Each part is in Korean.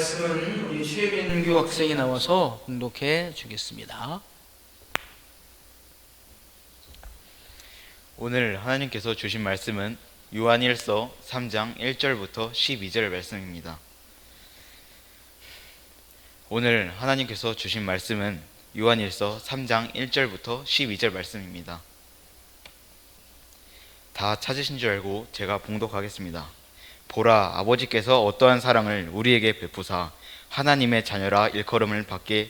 말씀은 우리 최민규 학생이 나와서 봉독해 주겠습니다. 오늘 하나님께서 주신 말씀은 요한일서 3장 1절부터 12절 말씀입니다. 오늘 하나님께서 주신 말씀은 요한일서 3장 1절부터 12절 말씀입니다. 다 찾으신 줄 알고 제가 봉독하겠습니다. 보라, 아버지께서 어떠한 사랑을 우리에게 베푸사 하나님의 자녀라 일컬음을 받게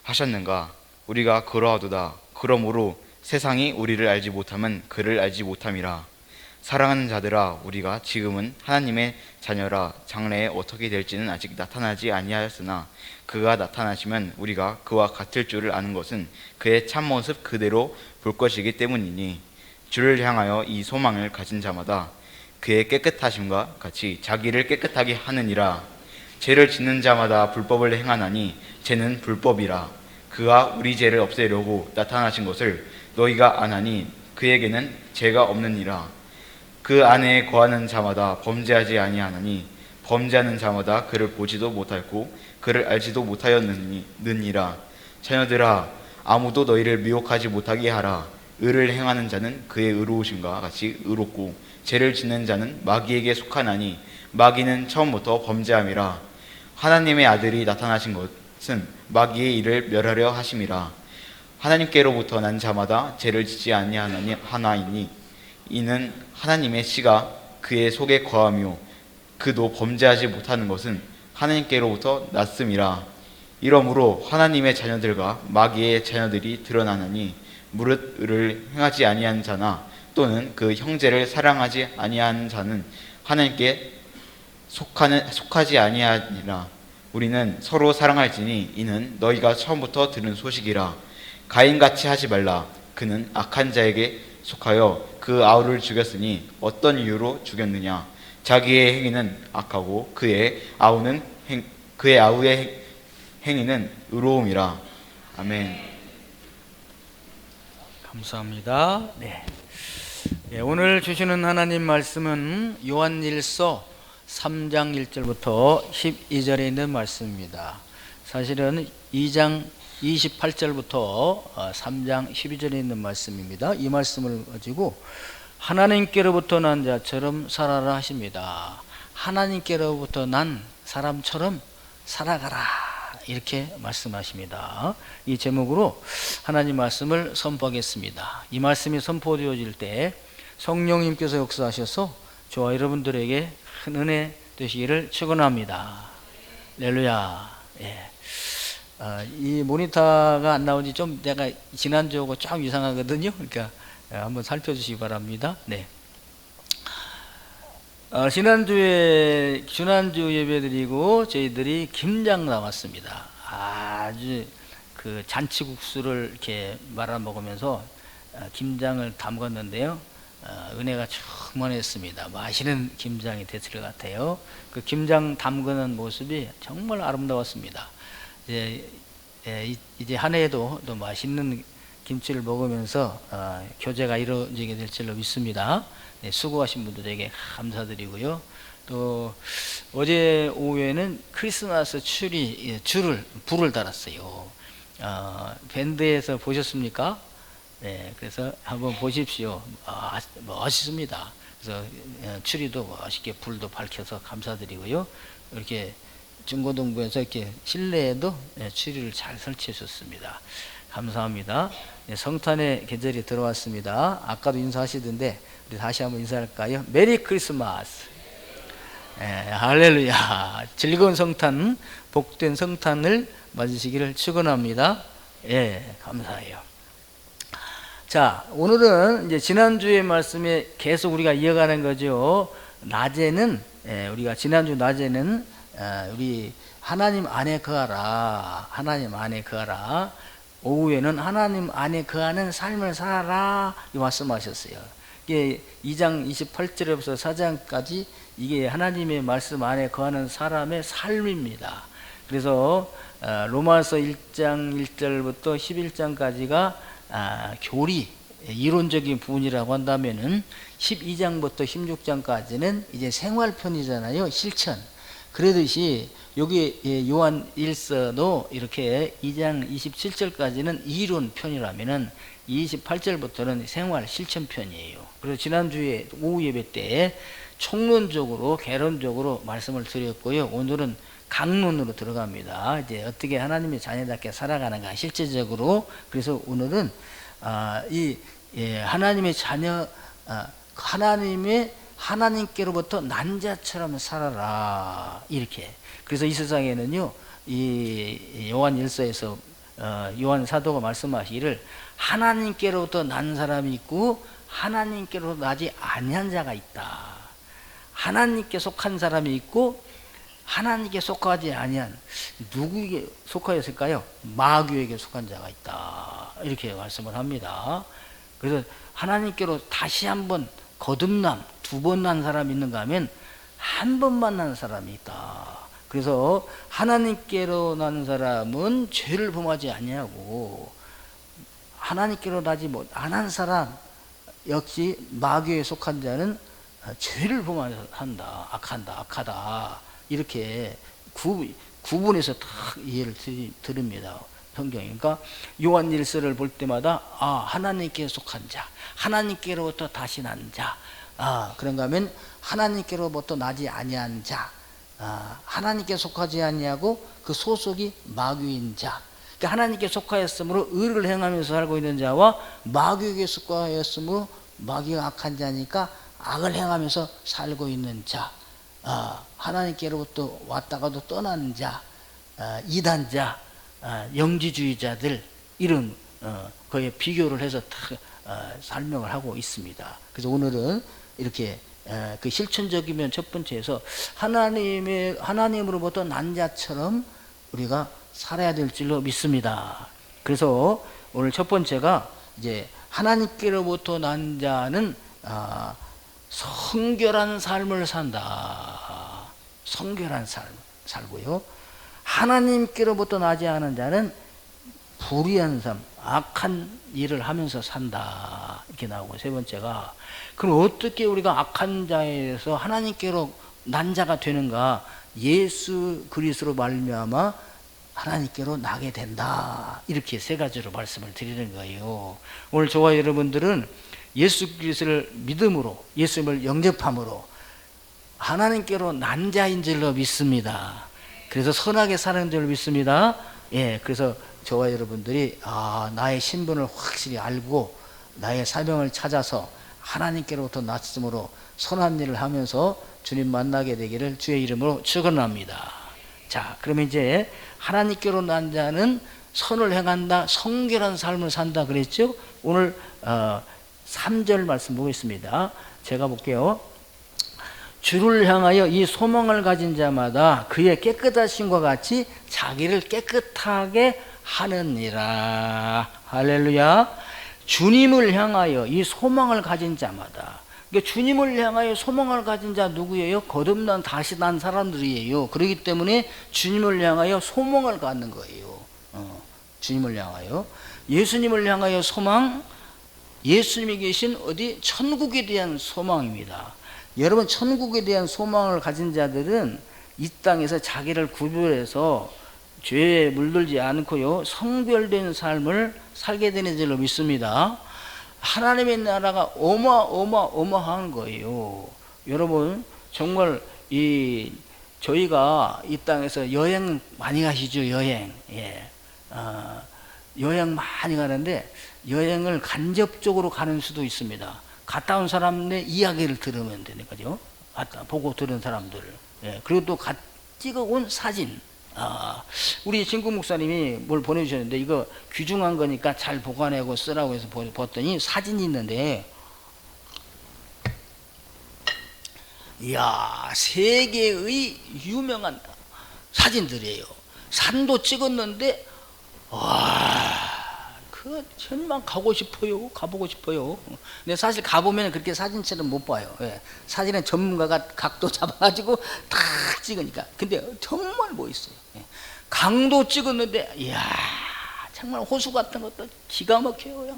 하셨는가. 우리가 그러하도다. 그러므로 세상이 우리를 알지 못함은 그를 알지 못함이라. 사랑하는 자들아, 우리가 지금은 하나님의 자녀라. 장래에 어떻게 될지는 아직 나타나지 아니하였으나 그가 나타나시면 우리가 그와 같을 줄을 아는 것은 그의 참모습 그대로 볼 것이기 때문이니, 주를 향하여 이 소망을 가진 자마다 그의 깨끗하심과 같이 자기를 깨끗하게 하느니라. 죄를 짓는 자마다 불법을 행하나니 죄는 불법이라. 그가 우리 죄를 없애려고 나타나신 것을 너희가 아나니 그에게는 죄가 없느니라. 그 안에 거하는 자마다 범죄하지 아니하나니 범죄하는 자마다 그를 보지도 못하였고 그를 알지도 못하였느니라. 자녀들아, 아무도 너희를 미혹하지 못하게 하라. 의를 행하는 자는 그의 의로우심과 같이 의롭고 죄를 짓는 자는 마귀에게 속하나니 마귀는 처음부터 범죄함이라. 하나님의 아들이 나타나신 것은 마귀의 일을 멸하려 하심이라. 하나님께로부터 난 자마다 죄를 짓지 아니하나이니 이는 하나님의 씨가 그의 속에 거하며 그도 범죄하지 못하는 것은 하나님께로부터 났음이라. 이러므로 하나님의 자녀들과 마귀의 자녀들이 드러나느니 무릇 의를 행하지 아니한 자나 또는 그 형제를 사랑하지 아니하는 자는 하나님께 속하지 아니하니라. 우리는 서로 사랑할지니 이는 너희가 처음부터 들은 소식이라. 가인같이 하지 말라. 그는 악한 자에게 속하여 그 아우를 죽였으니 어떤 이유로 죽였느냐. 자기의 행위는 악하고 그의 아우의 행위는 의로움이라. 아멘. 감사합니다. 네. 오늘 주시는 하나님 말씀은 요한일서 3장 1절부터 12절에 있는 말씀입니다. 사실은 2장 28절부터 3장 12절에 있는 말씀입니다. 이 말씀을 가지고 하나님께로부터 난 자처럼 살아라 하십니다. 하나님께로부터 난 사람처럼 살아가라, 이렇게 말씀하십니다. 이 제목으로 하나님 말씀을 선포하겠습니다. 이 말씀이 선포되어질 때 성령님께서 역사하셔서 저와 여러분들에게 큰 은혜 되시기를 축원합니다. 할렐루야. 예. 이 모니터가 안 나온 지 좀 내가 지난주하고 좀 이상하거든요. 그러니까 한번 살펴주시기 바랍니다. 네. 지난주 예배 드리고 저희들이 김장 나왔습니다. 아주 그 잔치국수를 이렇게 말아 먹으면서 김장을 담궜는데요. 은혜가 충만했습니다. 맛있는 김장이 됐을 것 같아요. 그 김장 담그는 모습이 정말 아름다웠습니다. 이제 한 해에도 또 맛있는 김치를 먹으면서 교제가 이루어지게 될 줄로 믿습니다. 네, 수고하신 분들에게 감사드리고요. 또 어제 오후에는 크리스마스 불을 달았어요. 밴드에서 보셨습니까? 네, 그래서 한번 보십시오. 멋있습니다. 그래서 추리도 멋있게 불도 밝혀서 감사드리고요. 이렇게 중고등부에서 이렇게 실내에도 추리를 잘 설치해 줬습니다. 감사합니다. 성탄의 계절이 들어왔습니다. 아까도 인사하시던데 우리 다시 한번 인사할까요? 메리 크리스마스. 할렐루야. 즐거운 성탄, 복된 성탄을 맞으시기를 축원합니다. 예, 감사해요. 자, 오늘은 이제 지난주의 말씀에 계속 우리가 이어가는 거죠. 낮에는 우리가 지난주 낮에는 우리 하나님 안에 거하라. 하나님 안에 거하라. 오후에는 하나님 안에 거하는 삶을 살아라, 이 말씀하셨어요. 이게 2장 28절에서 4장까지 이게 하나님의 말씀 안에 거하는 사람의 삶입니다. 그래서 로마서 1장 1절부터 11장까지가 교리, 이론적인 부분이라고 한다면은 12장부터 16장까지는 이제 생활편이잖아요. 실천. 그러듯이 여기 요한 1서도 이렇게 2장 27절까지는 이론 편이라면은 28절부터는 생활 실천 편이에요. 그래서 지난주에 오후 예배 때 총론적으로 개론적으로 말씀을 드렸고요. 오늘은 강론으로 들어갑니다. 이제 어떻게 하나님의 자녀답게 살아가는가 실제적으로. 그래서 오늘은 하나님의 자녀, 하나님께로부터 난 자처럼 살아라, 이렇게. 그래서 이 세상에는요, 이 요한 1서에서 요한 사도가 말씀하시기를 하나님께로부터 난 사람이 있고 하나님께로부터 나지 아니한 자가 있다. 하나님께 속한 사람이 있고 하나님께 속하지 아니한, 누구에게 속하였을까요? 마귀에게 속한 자가 있다, 이렇게 말씀을 합니다. 그래서 하나님께로 다시 한번 거듭남, 2번 난 사람이 있는가 하면 한 번만 난 사람이 있다. 그래서 하나님께로 난 사람은 죄를 범하지 아니하고, 하나님께로 나지 못한 사람 역시 마귀에 속한 자는 죄를 범하면서 한다, 악하다, 이렇게 구분해서 딱 이해를 드립니다, 성경이. 그러니까 요한 1서를 볼 때마다 하나님께 속한 자, 하나님께로부터 다시 난 자, 그런가 하면 하나님께로부터 나지 아니한 자, 하나님께 속하지 아니하고 그 소속이 마귀인 자. 그러니까 하나님께 속하였으므로 의를 행하면서 살고 있는 자와 마귀에게 속하였으므로 마귀가 악한 자니까 악을 행하면서 살고 있는 자, 하나님께로부터 왔다가도 떠나는 자, 이단자, 영지주의자들, 이런 거에 비교를 해서 다 설명을 하고 있습니다. 그래서 오늘은 이렇게 그 실천적이면 첫 번째에서 하나님으로부터 난 자처럼 우리가 살아야 될 줄로 믿습니다. 그래서 오늘 첫 번째가 이제 하나님께로부터 난 자는 성결한 삶을 산다. 성결한 삶 살고요. 하나님께로부터 나지 않은 자는 불의한 삶, 악한 일을 하면서 산다, 이렇게 나오고, 세 번째가 그럼 어떻게 우리가 악한 자에서 하나님께로 난 자가 되는가? 예수 그리스도로 말미암아 하나님께로 나게 된다, 이렇게 세 가지로 말씀을 드리는 거예요. 오늘 저와 여러분들은 예수 그리스도를 믿음으로, 예수님을 영접함으로 하나님께로 난 자인 줄로 믿습니다. 그래서 선하게 사는 줄로 믿습니다. 그래서 저와 여러분들이 나의 신분을 확실히 알고 나의 사명을 찾아서 하나님께로부터 났으므로 선한 일을 하면서 주님 만나게 되기를 주의 이름으로 축원합니다. 자, 그러면 이제 하나님께로 난 자는 선을 행한다, 성결한 삶을 산다 그랬죠. 오늘 3절 말씀 보겠습니다. 제가 볼게요. 주를 향하여 이 소망을 가진 자마다 그의 깨끗하심과 같이 자기를 깨끗하게 하느니라. 할렐루야. 주님을 향하여 이 소망을 가진 자마다. 그러니까 주님을 향하여 소망을 가진 자 누구예요? 거듭난 다시 난 사람들이에요. 그렇기 때문에 주님을 향하여 소망을 갖는 거예요. 주님을 향하여, 예수님을 향하여 소망, 예수님이 계신 어디? 천국에 대한 소망입니다. 여러분, 천국에 대한 소망을 가진 자들은 이 땅에서 자기를 구별해서 죄에 물들지 않고요, 성별된 삶을 살게 되는 줄로 믿습니다. 하나님의 나라가 어마어마한 거예요. 여러분, 정말 저희가 이 땅에서 여행 많이 가시죠. 여행. 여행 많이 가는데 여행을 간접적으로 가는 수도 있습니다. 갔다 온 사람의 이야기를 들으면 되니까요. 갔다 보고 들은 사람들. 그리고 또 찍어온 사진. 우리 진구 목사님이 뭘 보내주셨는데 이거 귀중한 거니까 잘 보관하고 쓰라고 해서 봤더니 사진이 있는데, 이야, 세계의 유명한 사진들이에요. 산도 찍었는데, 정말 가보고 싶어요. 근데 사실 가보면 그렇게 사진처럼 못 봐요. 사진은 전문가가 각도 잡아가지고 탁 찍으니까. 근데 정말 멋있어요. 강도 찍었는데, 이야, 정말 호수 같은 것도 기가 막혀요.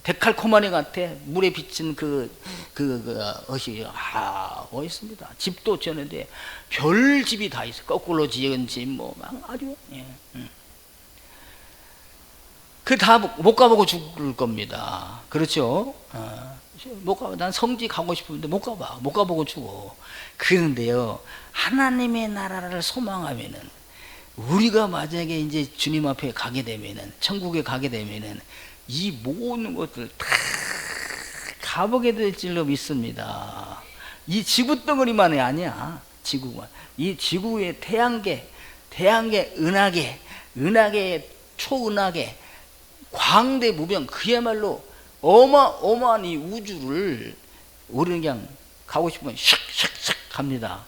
데칼코마니 같아. 물에 비친 것이 멋있습니다. 집도 지었는데 별 집이 다 있어. 거꾸로 지은 집 뭐 아주 그 다 못 가보고 죽을 겁니다. 그렇죠? 못 가. 난 성지 가고 싶은데 못 가보고 죽어. 그런데요, 하나님의 나라를 소망하면은, 우리가 만약에 이제 주님 앞에 가게 되면은, 천국에 가게 되면은 이 모든 것들 다 가보게 될 줄로 믿습니다. 이 지구 덩어리만이 아니야. 지구만. 이 지구의 태양계, 은하계, 초은하계, 광대무병, 그야말로 어마어마한 이 우주를 우리는 그냥 가고 싶으면 샥샥샥 갑니다.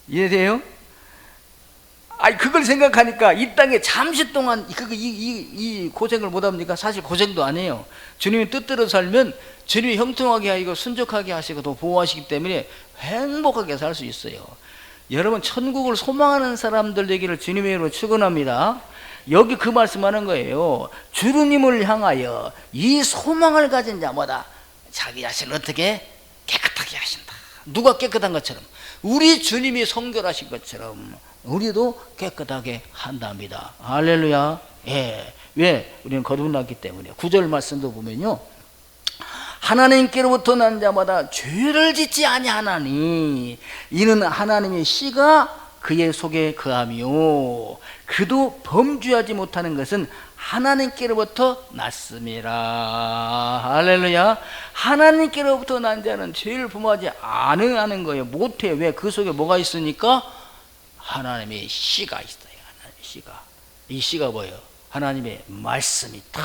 이해돼요? 아니, 그걸 생각하니까 이 땅에 잠시 동안 이 고생을 못 합니까? 사실 고생도 안 해요. 주님의 뜻대로 살면 주님이 형통하게 하시고 순적하게 하시고 또 보호하시기 때문에 행복하게 살 수 있어요. 여러분, 천국을 소망하는 사람들 되기를 주님의 이름으로 축원합니다. 여기 그 말씀하는 거예요. 주님을 향하여 이 소망을 가진 자마다 자기 자신을 어떻게 깨끗하게 하신다. 누가 깨끗한 것처럼, 우리 주님이 성결하신 것처럼 우리도 깨끗하게 한답니다. 할렐루야. 예. 왜? 우리는 거듭났기 때문에. 9절 말씀도 보면요, 하나님께로부터 난 자마다 죄를 짓지 아니하나니 이는 하나님의 씨가 그의 속에 거하며 그도 범죄하지 못하는 것은 하나님께로부터 났습니다. 할렐루야. 하나님께로부터 난 자는 죄를 범하지 않으라는 거예요. 못해. 왜? 그 속에 뭐가 있으니까? 하나님의 씨가 있어요. 하나님의 씨가. 이 씨가 뭐예요? 하나님의 말씀이 딱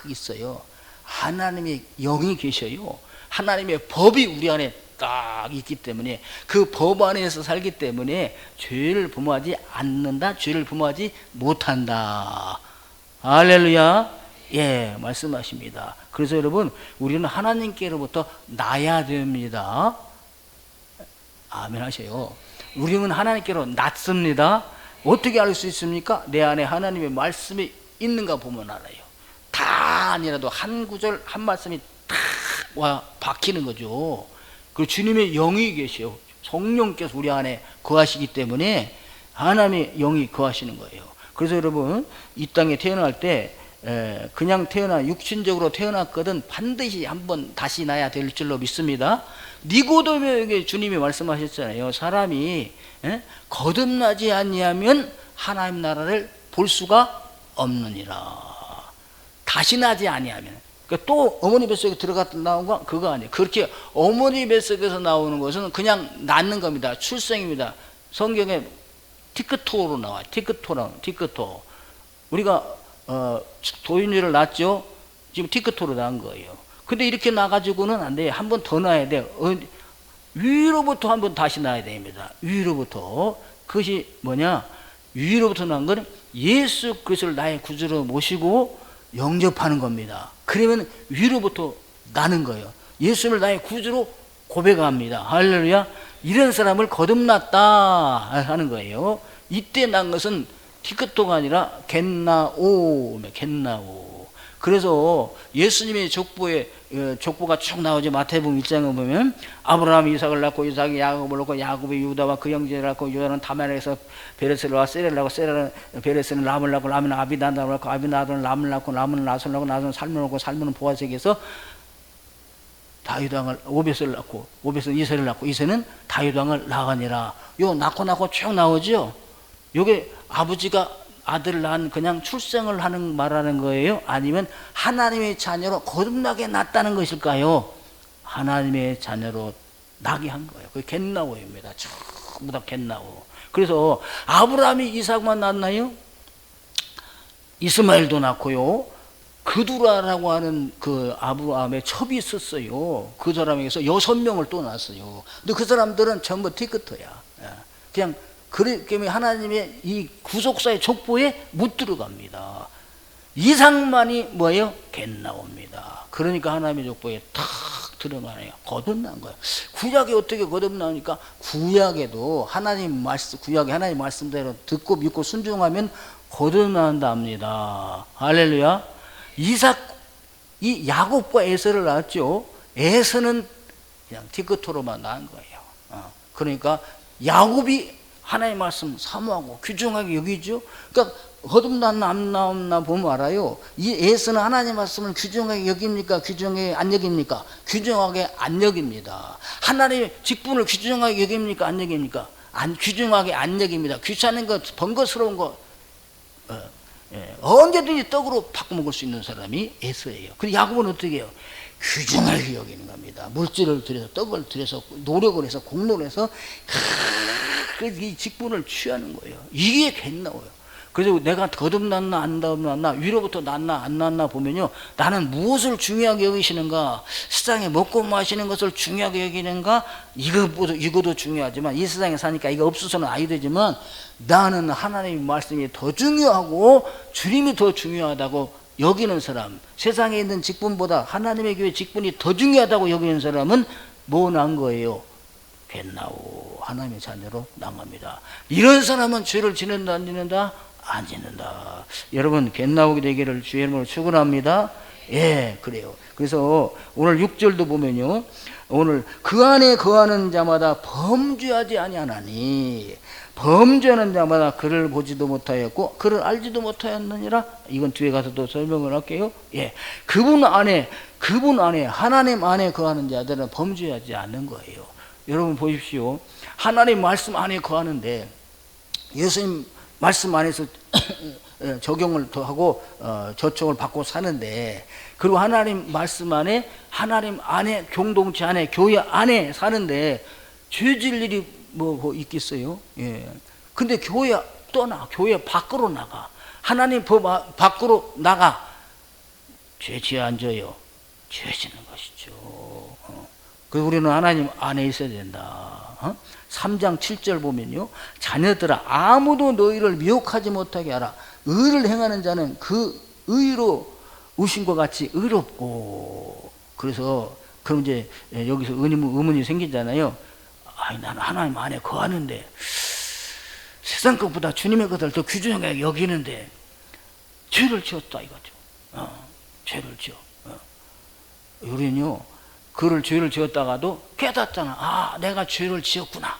있어요. 하나님의 영이 계셔요. 하나님의 법이 우리 안에 딱 있기 때문에, 그 법 안에서 살기 때문에 죄를 범하지 않는다, 죄를 범하지 못한다. 할렐루야. 예, 말씀하십니다. 그래서 여러분, 우리는 하나님께로부터 나야 됩니다. 아멘 하세요. 우리는 하나님께로 났습니다. 어떻게 알 수 있습니까? 내 안에 하나님의 말씀이 있는가 보면 알아요. 다 아니라도 한 구절 한 말씀이 딱 와 박히는 거죠. 그 주님의 영이 계셔. 성령께서 우리 안에 거하시기 때문에 하나님의 영이 거하시는 거예요. 그래서 여러분, 이 땅에 태어날 때 그냥 육신적으로 태어났거든 반드시 한번 다시 나야 될 줄로 믿습니다. 니고데모에게 주님이 말씀하셨잖아요. 사람이 거듭나지 아니하면 하나님 나라를 볼 수가 없느니라. 다시 나지 아니하면. 그러니까 또 어머니 뱃속에 들어갔다 나온 거 그거 아니에요. 그렇게 어머니 뱃속에서 나오는 것은 그냥 낳는 겁니다. 출생입니다. 성경에 티크토로 나와요. 티크토. 우리가 도윤이를 낳았죠. 지금 티크토로 낳은 거예요. 근데 이렇게 나가지고는 안 돼요. 한 번 더 낳아야 돼요. 위로부터 한 번 다시 낳아야 됩니다. 위로부터. 그것이 뭐냐? 위로부터 낳은 건 예수 그리스도를 나의 구주로 모시고 영접하는 겁니다. 그러면 위로부터 나는 거예요. 예수를 나의 구주로 고백합니다. 할렐루야. 이런 사람을 거듭났다 하는 거예요. 이때 난 것은 티크토가 아니라 겟나오. 그래서 예수님의 족보가 쭉 나오죠. 마태복음 1장에 보면 아브라함이 이삭을 낳고 이삭이 야곱을 낳고 야곱이 유다와 그 형제를 낳고 유다는 다메락에서 베레스를 낳고 세레를 낳고 세레는 베레스는 람을 낳고 람은 아비나답을 낳고 아비나답은 람을 낳고 람은 나손을 낳고 나손은 살문을 낳고 살문은 보아색에서 다윗 왕을 오벳을 낳고 오벳은 이새를 낳고 이새는 다윗 왕을 낳으니라. 요 낳고 쭉 나오죠. 요게 아버지가 아들을 낳은 그냥 출생을 하는 말하는 거예요? 아니면 하나님의 자녀로 거듭나게 낳았다는 것일까요? 하나님의 자녀로 나게 한 거예요. 그게 겟나오입니다. 전부 다 겟나오. 그래서 아브라함이 이삭만 낳았나요? 이스마엘도 낳고요. 그두라라고 하는 그 아브라함의 첩이 있었어요. 그 사람에게서 6명을 또 낳았어요. 근데 그 사람들은 전부 티크토야. 그냥 그렇기 때문에 하나님의 이 구속사의 족보에 못 들어갑니다. 이삭만이 뭐예요? 겟나옵니다. 그러니까 하나님의 족보에 탁 들어가네요. 거듭난 거예요. 구약이 어떻게 거듭나니까 구약에도 하나님 말씀, 구약에 하나님 말씀대로 듣고 믿고 순종하면 거듭난답니다. 할렐루야. 이삭 이 야곱과 에서를 낳았죠. 에서는 그냥 뒤끝으로만 낳은 거예요. 그러니까 야곱이 하나님의 말씀 사모하고 귀중하게 여기죠. 그러니까 거듭났나 안 나왔나 보면 알아요. 이 에서는 하나님의 말씀을 귀중하게 여깁니까? 귀중하게 안 여깁니까? 귀중하게 안 여깁니다. 하나님의 직분을 귀중하게 여깁니까? 안 여깁니까? 귀중하게 안 여깁니다. 귀찮은 것, 번거스러운 것, 언제든지 떡으로 바꿔먹을 수 있는 사람이 에서예요. 근데 야곱은 어떻게 해요? 귀중하게 여기는 겁니다. 물질을 들여서, 떡을 들여서, 노력을 해서, 공로를 해서 이 직분을 취하는 거예요. 이게 겟나워요. 그래서 내가 거듭났나 안 거듭났나, 위로부터 났나 안 났나 보면요, 나는 무엇을 중요하게 여기시는가, 세상에 먹고 마시는 것을 중요하게 여기는가, 이것도 중요하지만, 이 세상에 사니까 이거 없어서는 아니 되지만, 나는 하나님의 말씀이 더 중요하고 주님이 더 중요하다고 여기는 사람, 세상에 있는 직분보다 하나님의 교회 직분이 더 중요하다고 여기는 사람은 뭐 난 거예요? 겟나오, 하나님의 자녀로 난 겁니다. 이런 사람은 죄를 지는다 안 지는다? 안 짓는다. 여러분, 겟나오게 되기를 주의 이름으로 축원합니다. 예, 그래요. 그래서 오늘 6절도 보면요, 오늘 그 안에 거하는 자마다 범죄하지 아니하나니, 범죄하는 자마다 그를 보지도 못하였고 그를 알지도 못하였느니라. 이건 뒤에 가서도 설명을 할게요. 예, 그분 안에 하나님 안에 거하는 자들은 범죄하지 않는 거예요. 여러분 보십시오. 하나님 말씀 안에 거하는데, 예수님 말씀 안에서 적용을 더 하고 저촉을 받고 사는데, 그리고 하나님 말씀 안에, 하나님 안에, 공동체 안에, 교회 안에 사는데 죄질 일이 뭐 있겠어요? 예. 근데 교회 교회 밖으로 나가, 하나님 법 밖으로 나가, 죄 지어 앉아요. 죄 짓는 것이죠. 그 우리는 하나님 안에 있어야 된다. 3장 7절 보면요, 자녀들아 아무도 너희를 미혹하지 못하게 하라. 의를 행하는 자는 그 의로 우신 것 같이 의롭고. 그래서 그럼 이제 여기서 의문이 생기잖아요. 나는 하나님 안에 거하는데 세상 것보다 주님의 것을 더 귀중하게 여기는데 죄를 지었다 이거죠. 죄를 지어. 우리는요, 그를 죄를 지었다가도 깨닫잖아. 내가 죄를 지었구나.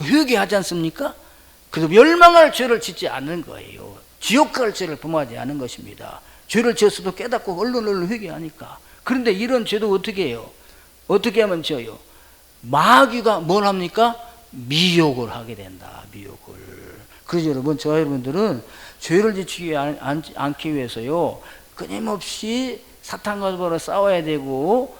회개하지 않습니까? 그래서 멸망할 죄를 짓지 않는 거예요. 지옥 갈 죄를 범하지 않은 것입니다. 죄를 지었어도 깨닫고 얼른 회개하니까. 그런데 이런 죄도 어떻게 해요? 어떻게 하면 지어요? 마귀가 뭘 합니까? 미혹을 하게 된다. 미혹을. 그래서 여러분, 저와 여러분들은 죄를 지치지 않기 위해서요, 끊임없이 사탄과 싸워야 되고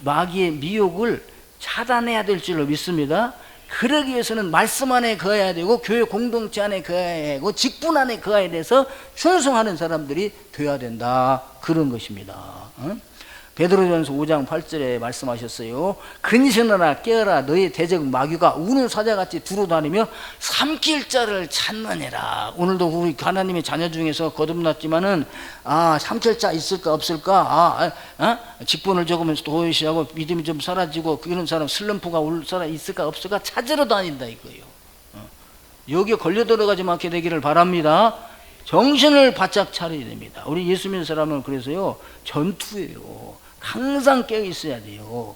마귀의 미혹을 차단해야 될 줄로 믿습니다. 그러기 위해서는 말씀 안에 거해야 되고 교회 공동체 안에 거해야 되고 직분 안에 거해야 돼서 충성하는 사람들이 되어야 된다, 그런 것입니다. 베드로전서 5장 8절에 말씀하셨어요. 근신하라 깨어라, 너희 대적 마귀가 우는 사자같이 두루다니며 삼킬 자를 찾느니라. 오늘도 우리 하나님의 자녀 중에서 거듭났지만은 삼킬 자 있을까 없을까, 직분을 조금 도외시하고 믿음이 좀 사라지고 그런 사람, 슬럼프가 올 사람 있을까 없을까 찾으러 다닌다 이거예요. 여기에 걸려 들어가지 않게 되기를 바랍니다. 정신을 바짝 차려야 됩니다. 우리 예수 믿는 사람은 그래서요, 전투예요. 항상 깨어 있어야 돼요.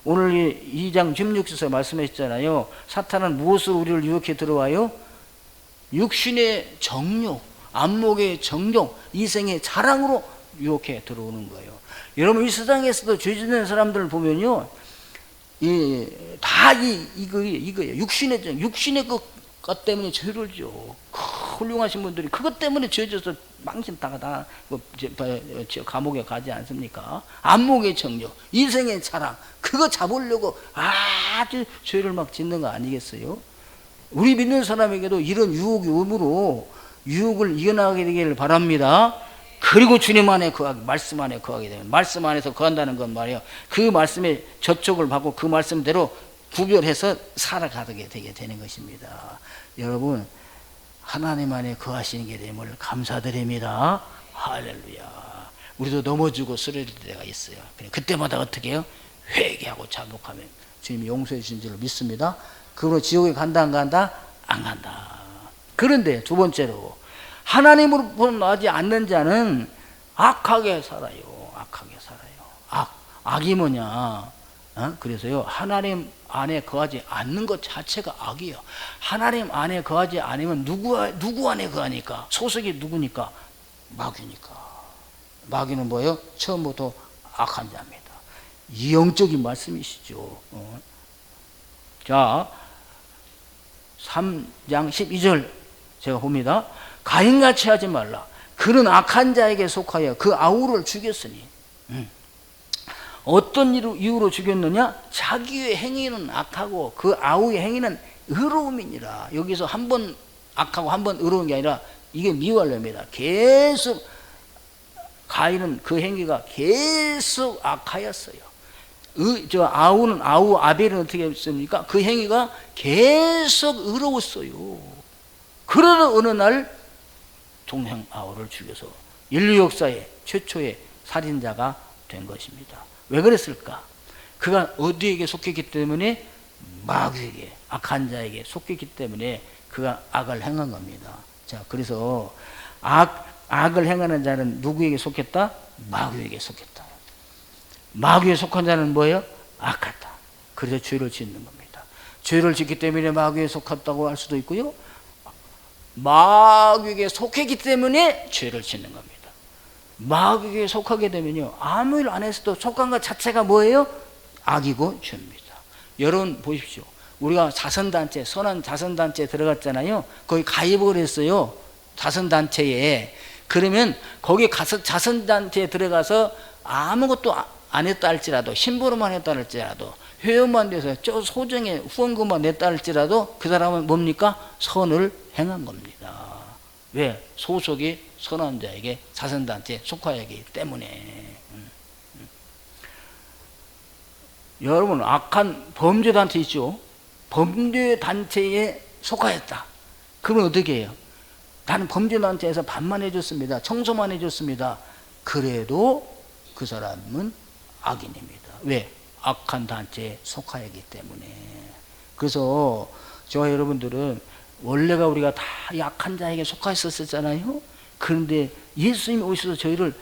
오늘 2장 16절에서 말씀하셨잖아요. 사탄은 무엇으로 우리를 유혹해 들어와요? 육신의 정욕, 안목의 정욕, 이생의 자랑으로 유혹해 들어오는 거예요. 여러분, 이 세상에서도 죄 짓는 사람들을 보면요, 다 이거예요. 육신의 것 때문에 죄를 지어. 훌륭하신 분들이 그것 때문에 죄 져서 망신다가 감옥에 가지 않습니까? 안목의 정욕, 인생의 자랑, 그거 잡으려고 아주 죄를 막 짓는 거 아니겠어요? 우리 믿는 사람에게도 이런 유혹이 오므로 유혹을 이겨나가게 되기를 바랍니다. 그리고 주님 안에 거하게, 말씀 안에 거하게 되면, 말씀 안에서 거한다는 건 말이에요, 그 말씀에 저촉을 받고 그 말씀대로 구별해서 살아가게 되게 되는 것입니다. 여러분, 하나님 안에 거하시는 게 됨을 감사드립니다. 할렐루야. 우리도 넘어지고 쓰러질 때가 있어요. 그때마다 어떻게 해요? 회개하고 자복하면 주님이 용서해 주신 줄로 믿습니다. 그로 지옥에 간다 안 간다? 안 간다. 그런데 두 번째로, 하나님으로 나지 않는 자는 악하게 살아요. 악하게. 악이 뭐냐? 그래서요, 하나님 안에 거하지 않는 것 자체가 악이에요. 하나님 안에 거하지 않으면 누구 안에 거하니까? 소속이 누구니까? 마귀니까. 마귀는 뭐예요? 처음부터 악한 자입니다. 영적인 말씀이시죠. 자, 3장 12절 제가 봅니다. 가인같이 하지 말라. 그는 악한 자에게 속하여 그 아우를 죽였으니. 어떤 이유로 죽였느냐? 자기의 행위는 악하고 그 아우의 행위는 의로움이니라. 여기서 한 번 악하고 한 번 의로운 게 아니라 이게 미완료입니다. 계속 가인은 그 행위가 계속 악하였어요. 아우 아벨은 어떻게 했습니까? 그 행위가 계속 의로웠어요. 그러다 어느 날 동생 아우를 죽여서 인류 역사의 최초의 살인자가 된 것입니다. 왜 그랬을까? 그가 어디에게 속했기 때문에? 마귀에게, 악한 자에게 속했기 때문에 그가 악을 행한 겁니다. 자, 그래서 악을 행하는 자는 누구에게 속했다? 마귀에게 속했다. 마귀에 속한 자는 뭐예요? 악하다. 그래서 죄를 짓는 겁니다. 죄를 짓기 때문에 마귀에 속았다고 할 수도 있고요, 마귀에게 속했기 때문에 죄를 짓는 겁니다. 마귀에게 속하게 되면요, 아무 일 안 했어도 속한 것 자체가 뭐예요? 악이고 죄입니다. 여러분 보십시오. 우리가 자선단체, 선한 자선단체에 들어갔잖아요. 거기 가입을 했어요, 자선단체에. 그러면 거기 가서 자선단체에 들어가서 아무것도 안 했다 할지라도, 심부름만 했다 할지라도, 회원만 돼서 저 소정의 후원금만 냈다 할지라도 그 사람은 뭡니까? 선을 행한 겁니다. 왜? 소속이 선한 자에게, 자선단체에 속하기 때문에. 여러분, 악한 범죄단체 있죠? 범죄단체에 속하였다. 그러면 어떻게 해요? 나는 범죄단체에서 밥만 해줬습니다, 청소만 해줬습니다. 그래도 그 사람은 악인입니다. 왜? 악한 단체에 속하였기 때문에. 그래서 저와 여러분들은 원래가 우리가 다 악한 자에게 속하였었잖아요. 그런데 예수님이 오셔서 저희를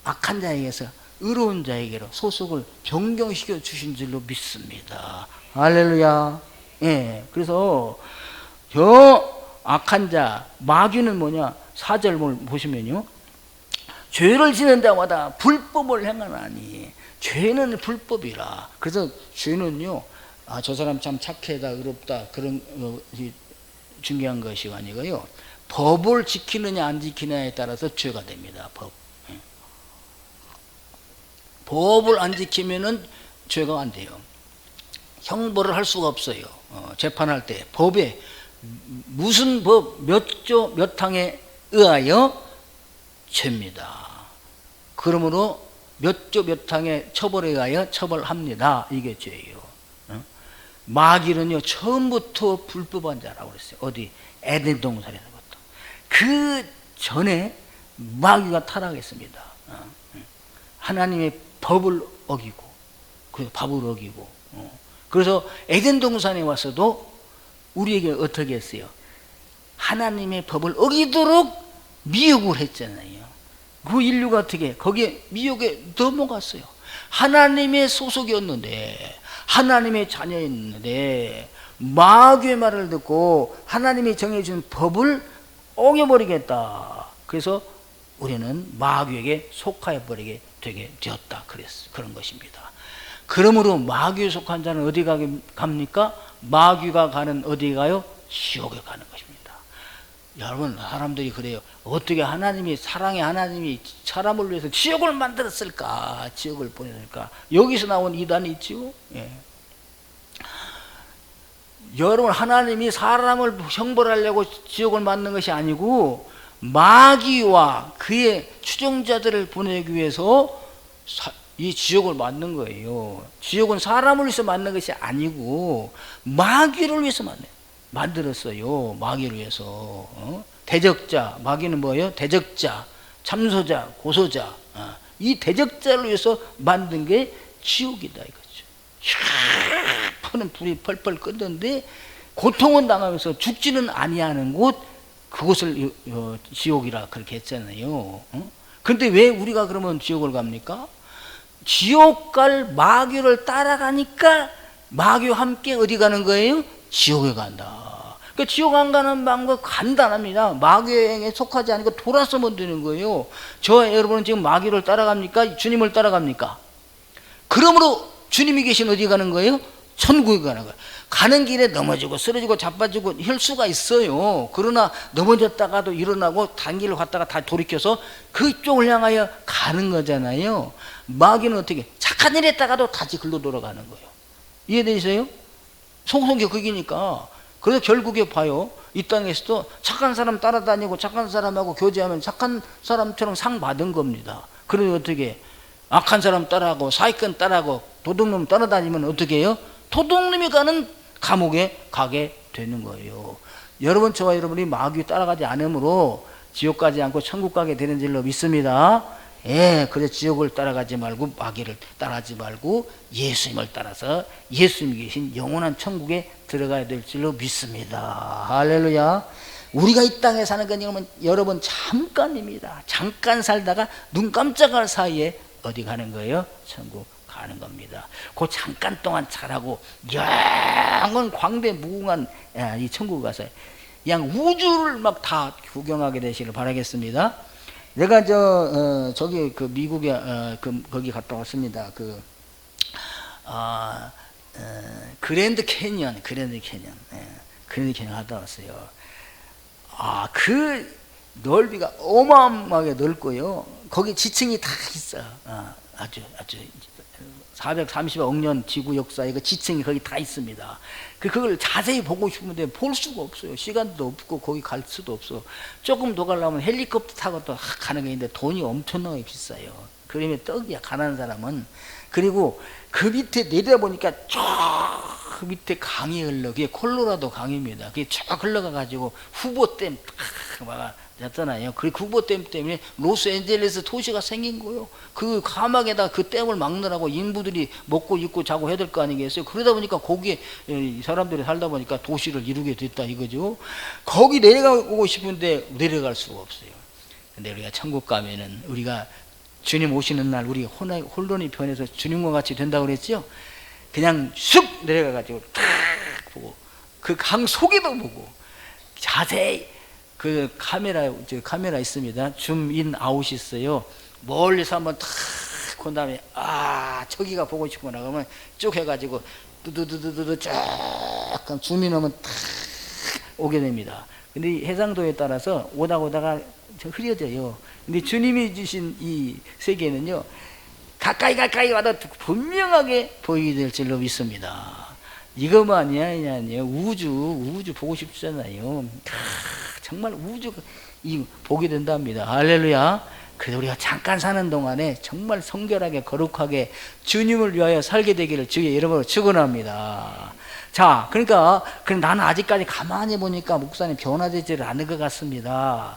악한 자에게서 의로운 자에게로 소속을 변경시켜 주신 줄로 믿습니다. 할렐루야. 예. 그래서 저 악한 자, 마귀는 뭐냐? 4절 보시면요, 죄를 지는 자마다 불법을 행하나니. 죄는 불법이라. 그래서 죄는요, 저 사람 참 착해다, 의롭다, 그런 중요한 것이 아니고요, 법을 지키느냐 안 지키느냐에 따라서 죄가 됩니다. 법을 안 지키면은 죄가 안 돼요. 형벌을 할 수가 없어요. 재판할 때 법에 무슨 법 몇 조 몇 항에 의하여 죄입니다. 그러므로 몇 조 몇 항의 처벌에 의하여 처벌합니다. 이게 죄예요. 마귀는요, 처음부터 불법한 자라고 그랬어요. 어디? 에덴 동산에서부터. 그 전에 마귀가 타락했습니다. 하나님의 법을 어기고, 그 법을 어기고. 그래서 에덴 동산에 와서도 우리에게 어떻게 했어요? 하나님의 법을 어기도록 미혹을 했잖아요. 그 인류가 어떻게 거기에 미혹에 넘어갔어요. 하나님의 소속이었는데, 하나님의 자녀였는데 마귀의 말을 듣고 하나님이 정해준 법을 어겨버리겠다. 그래서 우리는 마귀에게 속하여 버리게 되게 되었다. 그런 것입니다. 그러므로 마귀에 속한 자는 어디 갑니까? 마귀가 가는 어디 가요? 지옥에 가는 것입니다. 여러분, 사람들이 그래요. 어떻게 하나님이, 사랑의 하나님이 사람을 위해서 지옥을 만들었을까? 지옥을 보냈을까? 여기서 나온 이단이 있지요. 예. 여러분, 하나님이 사람을 형벌하려고 지옥을 만든 것이 아니고 마귀와 그의 추종자들을 보내기 위해서 이 지옥을 만든 거예요. 지옥은 사람을 위해서 만든 것이 아니고 마귀를 위해서 만들었어요. 마귀를 위해서. 대적자, 마귀는 뭐예요? 대적자, 참소자, 고소자. 이 대적자를 위해서 만든 게 지옥이다 이거죠. 푸는 불이 펄펄 끓는데 고통은 당하면서 죽지는 아니하는 곳, 그곳을 지옥이라 그렇게 했잖아요. 그런데 왜 우리가 그러면 지옥을 갑니까? 지옥 갈 마귀를 따라가니까 마귀와 함께 어디 가는 거예요? 지옥에 간다. 그 지옥 안 가는 방법 간단합니다. 마귀에 속하지 않고 돌아서면 되는 거예요. 저 여러분은 지금 마귀를 따라갑니까? 주님을 따라갑니까? 그러므로 주님이 계신 어디 가는 거예요? 천국에 가는 거예요. 가는 길에 넘어지고 쓰러지고 자빠지고 혈수가 있어요. 그러나 넘어졌다가도 일어나고 단길을 갔다가 다 돌이켜서 그쪽을 향하여 가는 거잖아요. 마귀는 어떻게? 착한 일 했다가도 다시 글로 돌아가는 거예요. 이해되세요? 속속이 그기니까. 그래서 결국에 봐요. 이 땅에서도 착한 사람 따라다니고 착한 사람하고 교제하면 착한 사람처럼 상 받은 겁니다. 그래서 어떻게? 악한 사람 따라하고 사기꾼 따라하고 도둑놈 따라다니면 어떻게 해요? 도둑놈이 가는 감옥에 가게 되는 거예요. 여러분, 저와 여러분이 마귀 따라가지 않으므로 지옥 가지 않고 천국 가게 되는 줄로 믿습니다. 예, 그래서 지옥을 따라가지 말고 마귀를 따라가지 말고 예수님을 따라서 예수님이 계신 영원한 천국에 들어가야 될 줄로 믿습니다. 할렐루야. 우리가 이 땅에 사는 건 여러분 잠깐입니다. 잠깐 살다가 눈 깜짝할 사이에 어디 가는 거예요? 천국 가는 겁니다. 그 잠깐 동안 잘하고 영원 광대 무궁한 이 천국 가서 그냥 우주를 막 다 구경하게 되시길 바라겠습니다. 내가 저기 그 미국에 거기 갔다 왔습니다. 그랜드 캐니언 갔다 왔어요. 그 넓이가 어마어마하게 넓고요. 거기 지층이 다 있어요. 아주 430억 년 지구 역사에 그 지층이 거기 다 있습니다. 그걸 자세히 보고 싶은데 볼 수가 없어요. 시간도 없고 거기 갈 수도 없어. 조금 더 가려면 헬리콥터 타고 또 가는 게 있는데 돈이 엄청나게 비싸요. 그러면 떡이야, 가난한 사람은. 그리고 그 밑에 내려보니까 쫙 그 밑에 강이 흘러. 그게 콜로라도 강입니다. 그게 쫙 흘러가가지고 후보댐 탁 막았잖아요. 그 후보댐 때문에 로스앤젤레스 도시가 생긴 거예요. 그 가막에다 그 댐을 막느라고 인부들이 먹고 입고 자고 해야 될 거 아니겠어요? 그러다 보니까 거기에 사람들이 살다 보니까 도시를 이루게 됐다 이거죠. 거기 내려가고 싶은데 내려갈 수가 없어요. 근데 우리가 천국 가면은 우리가 주님 오시는 날 우리 혼돈이 변해서 주님과 같이 된다고 그랬죠? 그냥 쑥 내려가가지고 탁 보고 그 강 속에도 보고 자세히 그 카메라 있습니다. 줌인 아웃이 있어요. 멀리서 한번 탁 본 다음에 저기가 보고 싶구나 그러면 쭉 해가지고 두두두두두 쫙 줌인하면 탁 오게 됩니다. 근데 이 해상도에 따라서 오다가 흐려져요. 근데 주님이 주신 이 세계는요, 가까이 와도 분명하게 보이게 될 줄로 믿습니다. 이것만이 아니에요. 우주 보고 싶잖아요. 정말 우주 보게 된답니다. 할렐루야. 그래서 우리가 잠깐 사는 동안에 정말 성결하게 거룩하게 주님을 위하여 살게 되기를 주의 이름으로 축원합니다. 자, 그러니까 나는 아직까지 가만히 보니까 목사님 변화되지를 않은 것 같습니다.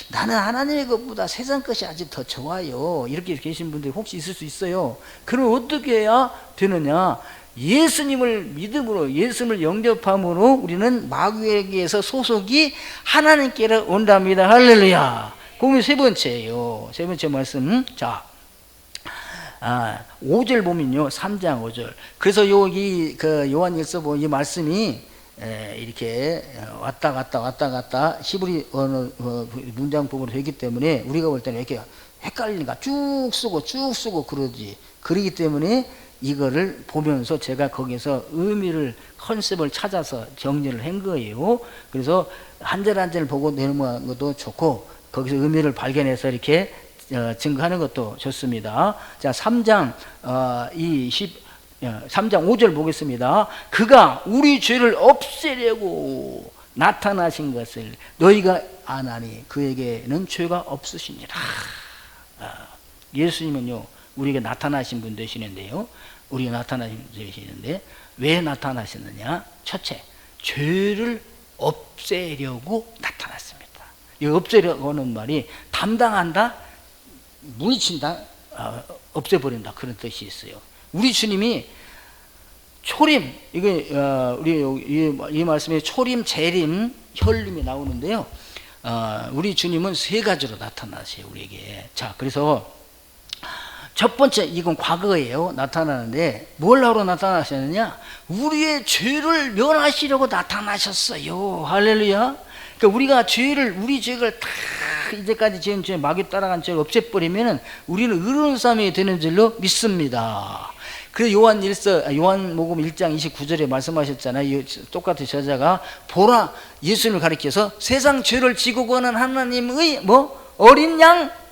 나는 하나님의 것보다 세상 것이 아직 더 좋아요. 이렇게 계신 분들이 혹시 있을 수 있어요. 그럼 어떻게 해야 되느냐? 예수님을 믿음으로, 예수님을 영접함으로 우리는 마귀에게서 소속이 하나님께로 온답니다. 할렐루야. 그러면 세 번째예요. 세 번째 말씀. 자, 5절 보면요, 3장 5절. 그래서 요한일서 보면 이 말씀이 이렇게 왔다 갔다 히브리 언어 문장 부분으로 되기 때문에 우리가 볼 때는 이렇게 헷갈리니까 쭉 쓰고 그러지. 그러기 때문에 이거를 보면서 제가 거기서 의미를, 컨셉을 찾아서 정리를 한 거예요. 그래서 한 절 한 절 보고 내놓는 것도 좋고 거기서 의미를 발견해서 이렇게 증거하는 것도 좋습니다. 자, 3장 5절 보겠습니다. 그가 우리 죄를 없애려고 나타나신 것을 너희가 아나니 그에게는 죄가 없으시니라. 예수님은요, 우리에게 나타나신 분 되시는데요. 우리가 나타나신 분 되시는데 왜 나타나셨느냐? 첫째, 죄를 없애려고 나타났습니다. 이 없애려고 하는 말이 담당한다, 물리친다, 없애버린다, 그런 뜻이 있어요. 우리 주님이 초림, 이 말씀에 초림, 재림, 혈림이 나오는데요. 우리 주님은 세 가지로 나타나세요, 우리에게. 자, 그래서 첫 번째, 이건 과거예요. 나타나는데 뭘 하러 나타나셨느냐? 우리의 죄를 면하시려고 나타나셨어요. 할렐루야. 그러니까 우리가 우리 죄를 다 이제까지 지은 죄, 마귀 따라간 죄를 없애버리면은 우리는 의로운 사람이 되는 줄로 믿습니다. 그래서 요한복음 1장 29절에 말씀하셨잖아요. 똑같은 저자가 보라, 예수님을 가리켜서 세상 죄를 지고 가는 하나님의 어린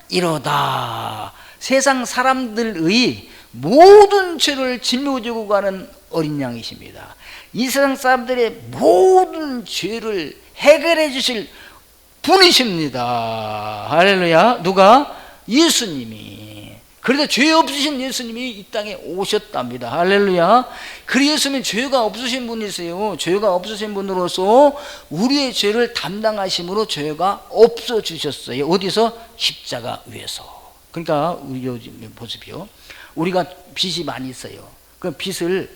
양이로다. 세상 사람들의 모든 죄를 짊어지고 가는 어린 양이십니다. 이 세상 사람들의 모든 죄를 해결해 주실 분이십니다. 할렐루야. 누가? 예수님이. 그래서 죄 없으신 예수님이 이 땅에 오셨답니다. 할렐루야. 그 예수님은 죄가 없으신 분이세요. 죄가 없으신 분으로서 우리의 죄를 담당하심으로 죄가 없어지셨어요. 어디서? 십자가 위에서. 그러니까 우리 요즘 보십시오. 우리가 빚이 많이 있어요. 그 빚을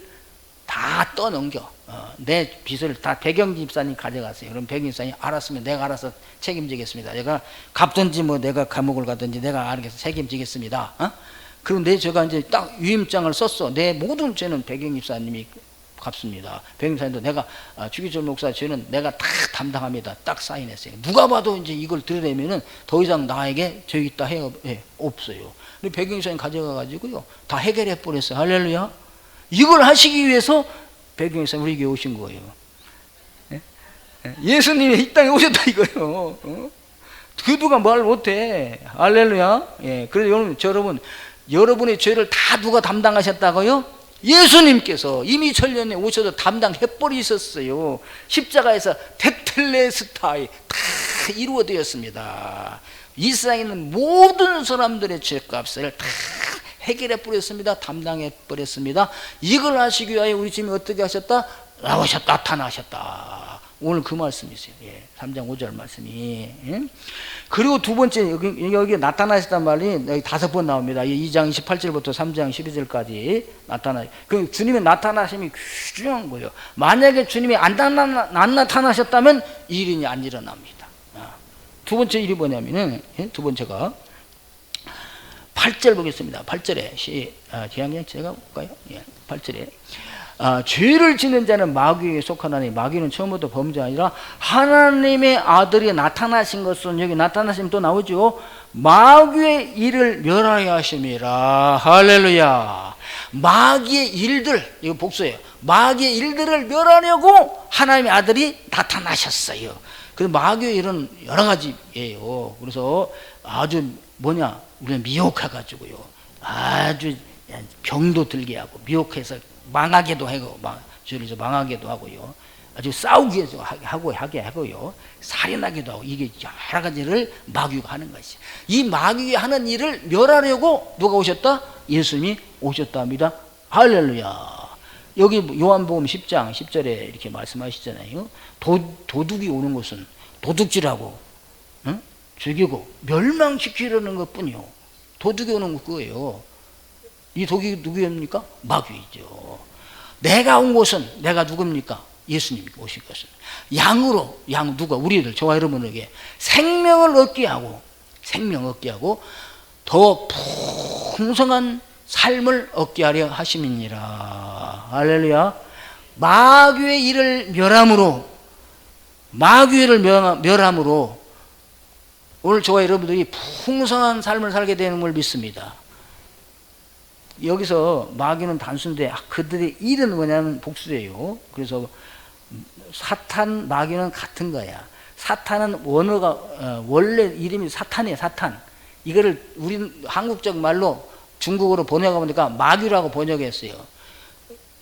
다 떠넘겨. 내 빚을 다 배경 집사님 가져가세요. 그럼 배경 집사님 알았으면 내가 알아서 책임지겠습니다. 내가 갚든지 내가 감옥을 가든지 내가 알아서 책임지겠습니다. 그럼 제가 이제 딱 위임장을 썼어. 내 모든 죄는 배경 집사님이 갚습니다. 배경 집사님도 내가 주기철 목사 죄는 내가 다 담당합니다. 딱 사인했어요. 누가 봐도 이제 이걸 들으려면은 더 이상 나에게 죄 있다 없어요. 근데 배경 집사님 가져가 가지고요 다 해결해 버렸어요. 할렐루야. 이걸 하시기 위해서 배경 집사님 우리에게 오신 거예요. 예수님이 이 땅에 오셨다 이거예요. 그 누가 말 못해. 할렐루야. 그래서 여러분의 죄를 다 누가 담당하셨다고요? 예수님께서 이미 천년에 오셔서 담당해버리셨어요. 십자가에서 테텔레스타이 다 이루어되었습니다. 이 세상에 있는 모든 사람들의 죄값을 다 해결해 버렸습니다. 담당해 버렸습니다. 이걸 하시기 위하여 우리 주님이 어떻게 하셨다? 나타나셨다. 오늘 그 말씀이세요. 3장 5절 말씀이. 그리고 두 번째, 여기 나타나셨단 말이 여기 5번 나옵니다. 2장 28절부터 3장 12절까지 나타나요. 그 주님의 나타나심이 중요한 거예요. 만약에 주님이 안 나타나셨다면 이 일이 안 일어납니다. 두 번째 일이 뭐냐면은, 두 번째가 8절 보겠습니다. 8절에 기왕 제가 볼까요? 8절에 죄를 짓는 자는 마귀에 속하나니 마귀는 처음부터 범죄가 아니라 하나님의 아들이 나타나신 것은, 여기 나타나심 또 나오죠. 마귀의 일을 멸하여 하심이라. 할렐루야. 마귀의 일들, 이거 복수예요. 마귀의 일들을 멸하려고 하나님의 아들이 나타나셨어요. 그래서 마귀의 일은 여러 가지예요. 그래서 아주 우리는 미혹해가지고요, 아주 병도 들게 하고, 미혹해서 망하게도 하고, 망하게도 하고요, 아주 하게 하고요, 살인하기도 하고, 이게 여러 가지를 마귀가 하는 것이. 이 마귀가 하는 일을 멸하려고 누가 오셨다? 예수님이 오셨답니다. 할렐루야. 여기 요한복음 10장 10절에 이렇게 말씀하시잖아요. 도둑이 오는 것은 도둑질하고, 죽이고 멸망시키려는 것뿐이요. 도둑이 오는 거 그거예요. 이 독이 누구입니까? 마귀이죠. 내가 온 곳은, 내가 누굽니까? 예수님이 오신 것은 양 누가? 우리들, 저와 여러분에게 생명을 얻게 하고 더 풍성한 삶을 얻게 하려 하심이니라. 할렐루야. 마귀의 일을 멸함으로 오늘 저와 여러분들이 풍성한 삶을 살게 되는 걸 믿습니다. 여기서 마귀는 단순인데 그들의 일은 뭐냐면 복수예요. 그래서 마귀는 같은 거야. 사탄은 원래 이름이 사탄이에요. 사탄. 이거를 우리 한국적 말로 중국어로 번역해 보니까 마귀라고 번역했어요.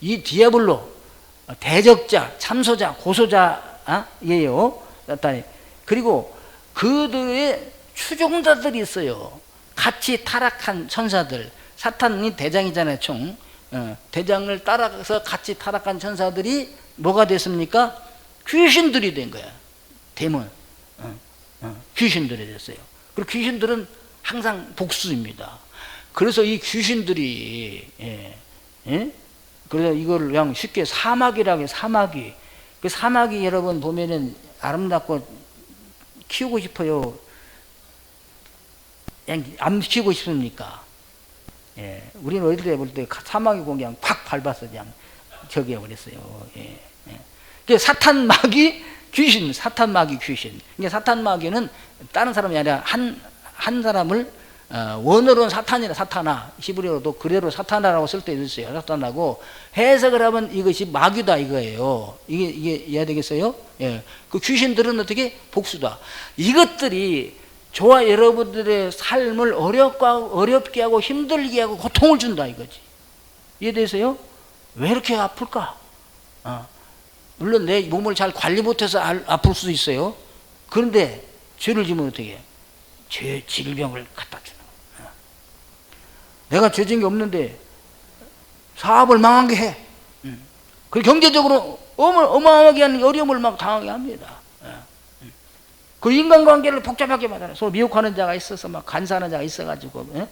이 디아블로, 대적자, 참소자, 고소자예요. 사탄이. 그리고 그들의 추종자들이 있어요. 같이 타락한 천사들. 사탄이 대장이잖아요, 총. 대장을 따라서 같이 타락한 천사들이 뭐가 됐습니까? 귀신들이 된 거야. 데몬. 귀신들이 됐어요. 그리고 귀신들은 항상 복수입니다. 그래서 이 귀신들이, 그래서 이걸 그냥 쉽게 사마귀라고 해요, 사마귀. 그 사마귀 여러분 보면은 아름답고 키우고 싶어요? 그냥 안 키우고 싶습니까? 예, 우리는 어릴 때 볼 때 사마귀 공기 그냥 팍 밟아서 그냥 저기 해버렸어요. 예, 예. 그 사탄 마귀 귀신, 사탄 마귀 귀신. 이게 사탄 마귀는 다른 사람이 아니라 한 사람을 원어로는 사탄이라 사탄아, 히브리어로도 그대로 사탄아라고 쓸 때 있어요. 사탄하고 해석을 하면 이것이 마귀다 이거예요. 이게 이해가 되겠어요? 예. 그 귀신들은 어떻게 복수다. 이것들이 저와 여러분들의 삶을 어렵게 하고 힘들게 하고 고통을 준다 이거지. 이해되세요? 왜 이렇게 아플까? 물론 내 몸을 잘 관리 못해서 아플 수도 있어요. 그런데 죄를 지면 어떻게 해? 질병을 갖다 주는 거야. 내가 죄진 게 없는데 사업을 망한 게 해. 그 경제적으로 어마어마하게 한 어려움을 막 당하게 합니다. 그 인간관계를 복잡하게 만들어. 서로 미혹하는 자가 있어서 막 간사하는 자가 있어가지고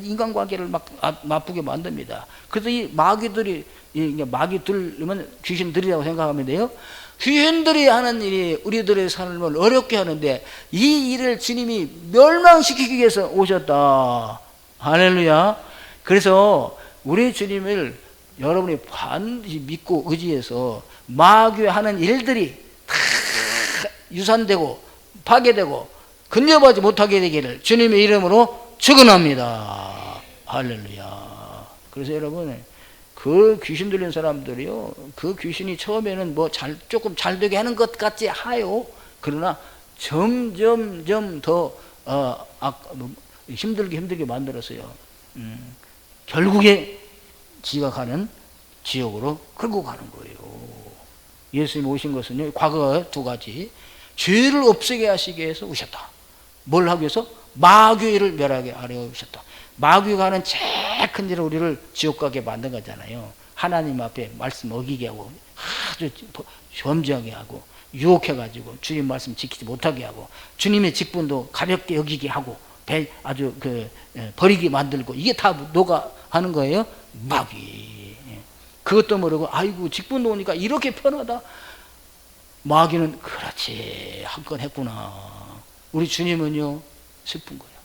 인간관계를 막 나쁘게 만듭니다. 그래서 이 마귀들이 마귀들이면 귀신들이라고 생각하면 돼요. 귀신들이 하는 일이 우리들의 삶을 어렵게 하는데 이 일을 주님이 멸망시키기 위해서 오셨다. 할렐루야. 그래서 우리 주님을 여러분이 반드시 믿고 의지해서 마귀가 하는 일들이 다 유산되고 파괴되고 근접하지 못하게 되기를 주님의 이름으로 축원합니다. 할렐루야. 그래서 여러분 그 귀신 들린 사람들이요, 그 귀신이 처음에는 뭐 조금 잘 되게 하는 것 같지 하요. 그러나 점점 더 힘들게 만들었어요. 결국에 지가 가는 지옥으로 끌고 가는 거예요. 예수님 오신 것은요, 과거 두 가지. 죄를 없애게 하시기 위해서 오셨다. 뭘 하기 위해서? 마귀를 멸하게 하려 오셨다. 마귀가 하는 제일 큰 일을 우리를 지옥 가게 만든 거잖아요. 하나님 앞에 말씀 어기게 하고 아주 점지하게 하고 유혹해가지고 주님 말씀 지키지 못하게 하고 주님의 직분도 가볍게 여기게 하고 아주 버리게 만들고 이게 다 누가 하는 거예요? 마귀. 그것도 모르고 아이고 직분도 오니까 이렇게 편하다. 마귀는 그렇지 한 건 했구나. 우리 주님은요 슬픈 거예요.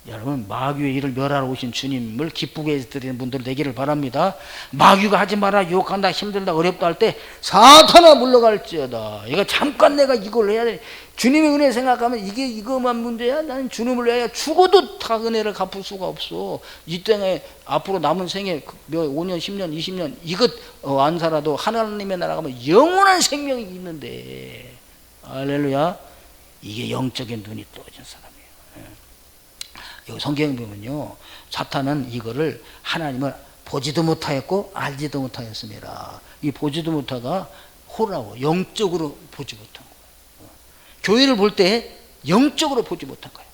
여러분 마귀의 일을 멸하러 오신 주님을 기쁘게 해드리는 분들 되기를 바랍니다. 마귀가 하지 마라, 유혹한다, 힘들다, 어렵다 할 때 사탄아 물러갈지어다. 이거 잠깐 내가 이걸 해야 돼. 주님의 은혜 생각하면 이거만 문제야? 나는 주님을 위하여 죽어도 다 은혜를 갚을 수가 없어. 이 땅에 앞으로 남은 생애 5년, 10년, 20년 이것 안 살아도 하나님의 나라 가면 영원한 생명이 있는데, 할렐루야. 이게 영적인 눈이 떠진 사람이에요. 여기 성경에 보면요, 사탄은 이거를 하나님을 보지도 못하였고 알지도 못하였습니다. 이 보지도 못하가 호라고 영적으로 보지 못한 거예요. 교회를 볼 때 영적으로 보지 못한 거예요.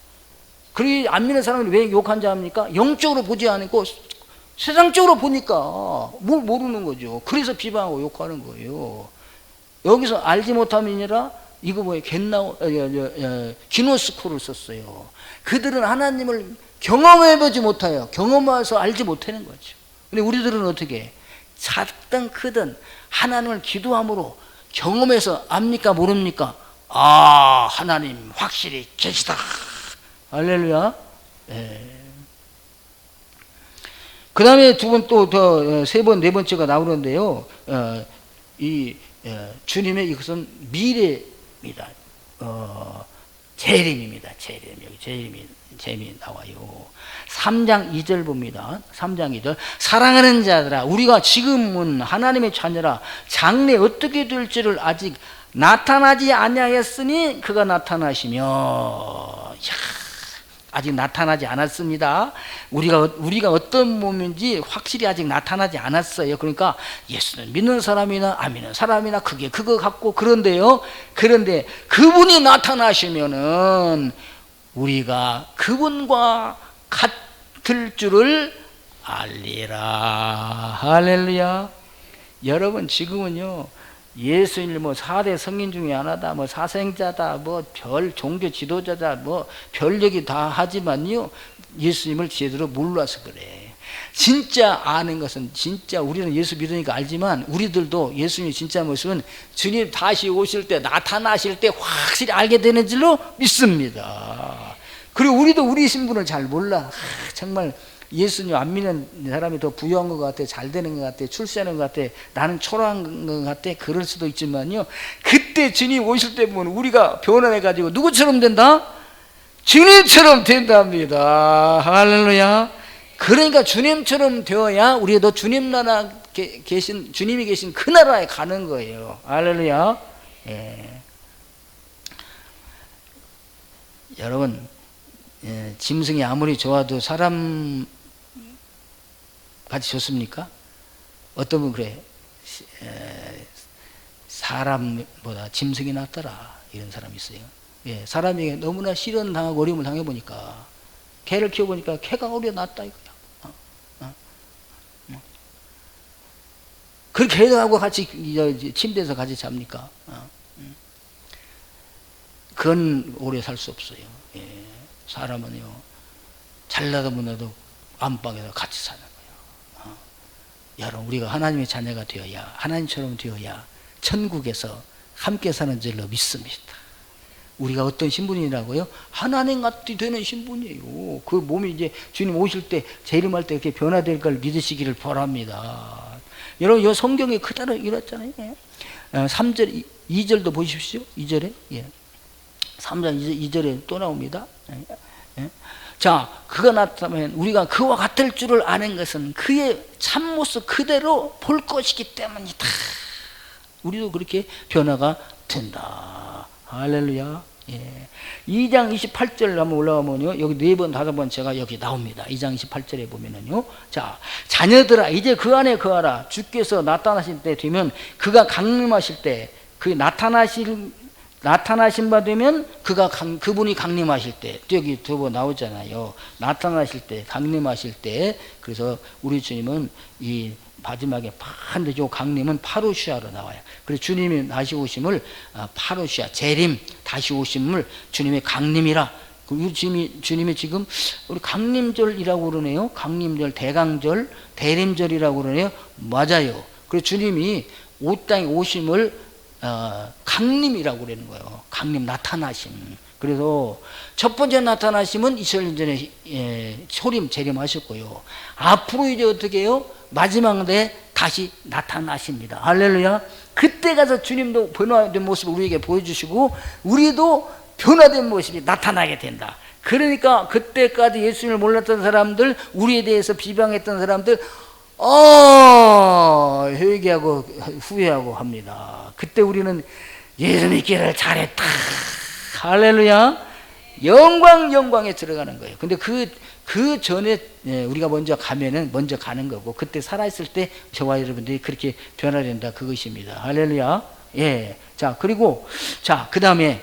그리고 안 믿는 사람은 왜 욕한 자 합니까? 영적으로 보지 않고 세상적으로 보니까 뭘 모르는 거죠. 그래서 비방하고 욕하는 거예요. 여기서 알지 못함이니라 이거 뭐예요? 기노스코를 썼어요. 그들은 하나님을 경험해보지 못해요. 경험해서 알지 못하는 거죠. 근데 우리들은 어떻게 작든 크든 하나님을 기도함으로 경험해서 압니까 모릅니까? 아, 하나님 확실히 계시다. 할렐루야. 그 다음에 두 번 또 세 번 네 번째가 나오는데요. 주님의 이것은 미래입니다. 재림입니다. 여기 재림이 나와요. 3장 2절 봅니다. 3장 2절. 사랑하는 자들아, 우리가 지금은 하나님의 자녀라 장래 어떻게 될지를 아직 나타나지 아니하였으니 그가 나타나시며. 아직 나타나지 않았습니다. 우리가 어떤 몸인지 확실히 아직 나타나지 않았어요. 그러니까 예수는 믿는 사람이나 안 믿는 사람이나 그거 같고 그런데요. 그런데 그분이 나타나시면은 우리가 그분과 같을 줄을 알리라. 할렐루야. 여러분 지금은요, 예수님 4대 성인 중에 하나다, 사생자다, 별 종교 지도자다, 별 얘기 다 하지만요, 예수님을 제대로 몰라서 그래. 진짜 아는 것은, 진짜 우리는 예수 믿으니까 알지만 우리들도 예수님의 진짜 모습은 주님 다시 오실 때 나타나실 때 확실히 알게 되는 줄로 믿습니다. 그리고 우리도 우리 신분을 잘 몰라. 정말 예수님 안 믿는 사람이 더 부유한 것 같아, 잘 되는 것 같아, 출세하는 것 같아, 나는 초라한 것 같아. 그럴 수도 있지만요, 그때 주님 오실 때 보면 우리가 변화해가지고 누구처럼 된다? 주님처럼 된답니다. 할렐루야. 그러니까 주님처럼 되어야 우리도 주님 나라 계신, 주님이 계신 그 나라에 가는 거예요. 할렐루야. 예. 여러분, 짐승이 아무리 좋아도 사람 같이 좋습니까? 어떤 분 그래, 사람보다 짐승이 낫더라, 이런 사람이 있어요. 예, 사람에게 너무나 시련 당하고 어려움을 당해보니까, 개를 키워보니까 개가 오히려 낫다 이거야. 그 개하고 같이 침대에서 같이 잡니까? 그건 오래 살 수 없어요. 예, 사람은요, 잘나도 못나도 안방에서 같이 사는 거예요. 여러분, 우리가 하나님의 자녀가 되어야, 하나님처럼 되어야 천국에서 함께 사는 줄로 믿습니다. 우리가 어떤 신분이라고요? 하나님 같이 되는 신분이에요. 그 몸이 이제 주님 오실 때, 재림할 때 이렇게 변화될 걸 믿으시기를 바랍니다. 여러분, 이 성경에 그대로 이랬잖아요. 3절, 2절도 보십시오. 2절에. 예. 3장 2절에 또 나옵니다. 자, 그가 나타나면 우리가 그와 같을 줄을 아는 것은 그의 참모습 그대로 볼 것이기 때문이다. 우리도 그렇게 변화가 된다. 할렐루야. 예. 2장 28절 한번 올라가면요, 여기 4번, 5번 제가 여기 나옵니다. 2장 28절에 보면은요, 자, 자녀들아, 이제 그 안에 거하라. 주께서 나타나실 때 되면, 그가 강림하실 때, 그 나타나신 바 되면 그분이 강림하실 때, 또 여기 2번 나오잖아요. 나타나실 때, 강림하실 때. 그래서 우리 주님은 이 마지막에 반드시 강림은 파루시아로 나와요. 그래서 주님이 다시 오심을 파루시아, 재림, 다시 오심을 주님의 강림이라. 주님이 지금 우리 강림절이라고 그러네요. 강림절, 대강절, 대림절이라고 그러네요. 맞아요. 그래서 주님이 이 땅에 오심을 강림이라고 그러는 거예요. 강림, 나타나심. 그래서 첫 번째 나타나심은 2000년 전에 소림, 재림하셨고요. 앞으로 이제 어떻게 해요? 마지막 때 다시 나타나십니다. 할렐루야. 그때 가서 주님도 변화된 모습을 우리에게 보여주시고, 우리도 변화된 모습이 나타나게 된다. 그러니까 그때까지 예수님을 몰랐던 사람들, 우리에 대해서 비방했던 사람들, 회개하고 후회하고 합니다. 그때 우리는 예수 믿기를 잘했다. 할렐루야. 영광에 들어가는 거예요. 근데 그 전에 우리가 먼저 가면은 먼저 가는 거고, 그때 살아있을 때 저와 여러분들이 그렇게 변화된다, 그것입니다. 할렐루야. 예. 자, 그리고 그 다음에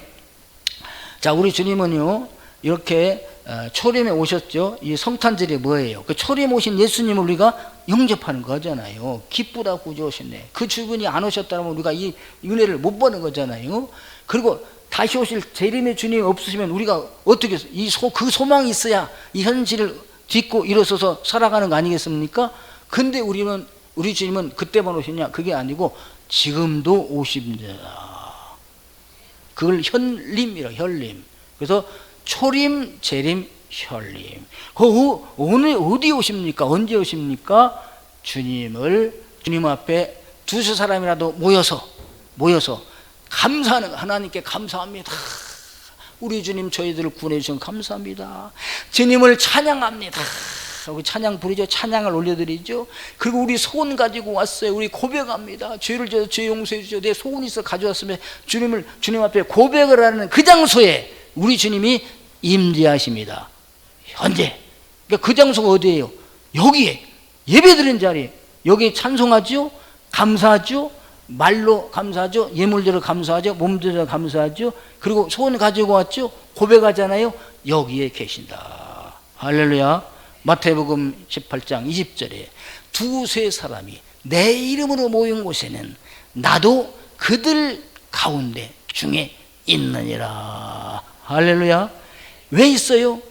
우리 주님은요, 이렇게 초림에 오셨죠. 이 성탄절이 뭐예요? 그 초림 오신 예수님을 우리가 영접하는 거잖아요. 기쁘다 구주오셨네. 그 주분이 안 오셨다면 우리가 이 은혜를 못 받는 거잖아요. 그리고 다시 오실 재림의 주님이 없으시면 우리가 어떻게 그 소망이 있어야 이 현실을 딛고 일어서서 살아가는 거 아니겠습니까? 근데 우리 주님은 그때만 오셨냐? 그게 아니고 지금도 오십니다. 그걸 현림이라, 현림. 그래서 초림, 재림, 현림. 오늘 어디 오십니까? 언제 오십니까? 주님 앞에 두세 사람이라도 모여서 감사하는, 하나님께 감사합니다. 우리 주님 저희들을 구원해 주셔서 감사합니다. 주님을 찬양합니다. 우리 찬양 부르죠. 찬양을 올려드리죠. 그리고 우리 소원 가지고 왔어요. 우리 고백합니다. 죄를 져서 죄 용서해 주죠. 내 소원이 있어 가져왔으면 주님 앞에 고백을 하는 그 장소에 우리 주님이 임재하십니다. 현재. 그러니까 그 장소가 어디예요? 여기에, 예배드리는 자리에. 여기 찬송하죠. 감사하죠. 말로 감사하죠. 예물대로 감사하죠. 몸대로 감사하죠. 그리고 소원 가지고 왔죠. 고백하잖아요. 여기에 계신다. 할렐루야. 마태복음 18장 20절에 두세 사람이 내 이름으로 모인 곳에는 나도 그들 가운데 중에 있느니라. 할렐루야. 왜 있어요?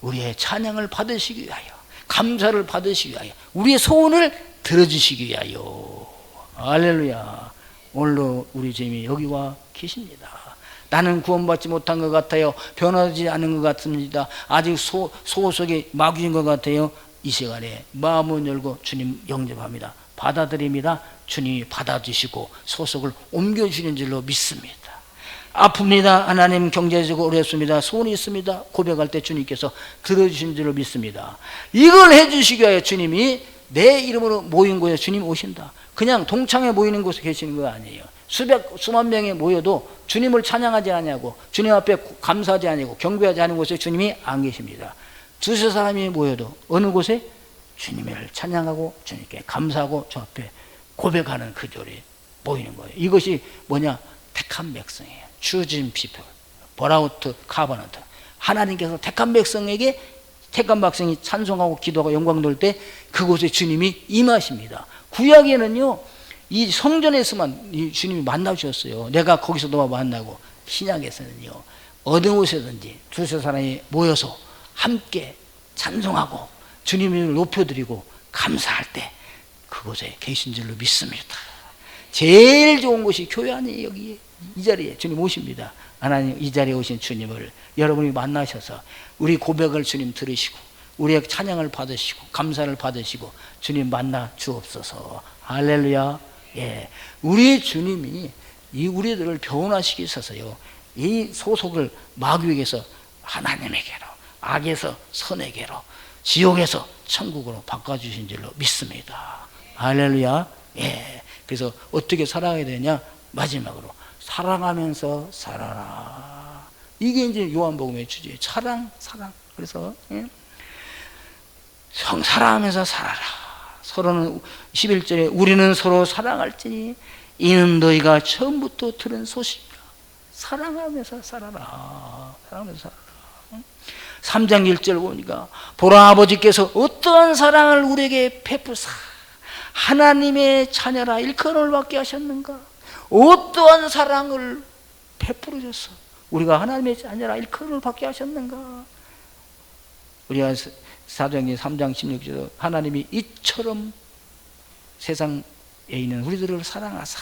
우리의 찬양을 받으시기 위하여, 감사를 받으시기 위하여, 우리의 소원을 들어주시기 위하여. 할렐루야. 오늘도 우리 주님이 여기 와 계십니다. 나는 구원받지 못한 것 같아요. 변하지 않은 것 같습니다. 아직 속에 마귀인 것 같아요. 이 시간에 마음을 열고 주님 영접합니다. 받아들입니다. 주님이 받아주시고 소속을 옮겨주는 줄로 믿습니다. 아픕니다. 하나님 경제적으로 어렵습니다. 소원이 있습니다. 고백할 때 주님께서 들어주신 줄로 믿습니다. 이걸 해주시기 위하여 주님이 내 이름으로 모인 곳에 주님 오신다. 그냥 동창회 모이는 곳에 계시는 거 아니에요. 수만 명이 모여도 주님을 찬양하지 않냐고, 주님 앞에 감사하지 않냐고, 경배하지 않은 곳에 주님이 안 계십니다. 두세 사람이 모여도 어느 곳에 주님을 찬양하고 주님께 감사하고 저 앞에 고백하는 그 자리에 모이는 거예요. 이것이 뭐냐? 택한 백성이에요. chosen people, born-out covenant. 하나님께서 택한 백성에게, 택한 백성이 찬송하고 기도하고 영광 돌 때 그곳에 주님이 임하십니다. 구약에는요, 이 성전에서만 이 주님이 만나주셨어요. 내가 거기서 너와 만나고, 신약에서는요, 어느 곳에든지 두세 사람이 모여서 함께 찬송하고 주님을 높여드리고 감사할 때 그곳에 계신 줄로 믿습니다. 제일 좋은 곳이 교회 아니에요. 여기 이 자리에 주님 오십니다. 하나님, 이 자리에 오신 주님을 여러분이 만나셔서 우리 고백을 주님 들으시고 우리의 찬양을 받으시고 감사를 받으시고 주님 만나 주옵소서. 할렐루야. 예, 우리 주님이 이 우리들을 변화시키기 위해서요, 이 소속을 마귀에게서 하나님에게로, 악에서 선에게로, 지옥에서 천국으로 바꿔주신 줄로 믿습니다. 할렐루야. 예, 그래서 어떻게 살아가야 되냐? 마지막으로 사랑하면서 살아라. 이게 이제 요한복음의 주제예요. 사랑. 그래서 사랑하면서 살아라. 서로는 11절에 우리는 서로 사랑할지니 이는 너희가 처음부터 들은 소식이라. 사랑하면서 살아라. 사랑하면서 살아라. 3장 1절 보니까 보라, 아버지께서 어떠한 사랑을 우리에게 베푸사 하나님의 자녀라 일컬음을 받게 하셨는가. 어떠한 사랑을 베풀으셨어. 우리가 하나님의 자녀라 일컬음을 받게 하셨는가. 우리가 사도행전 3장 16절에 하나님이 이처럼 세상에 있는 우리들을 사랑하사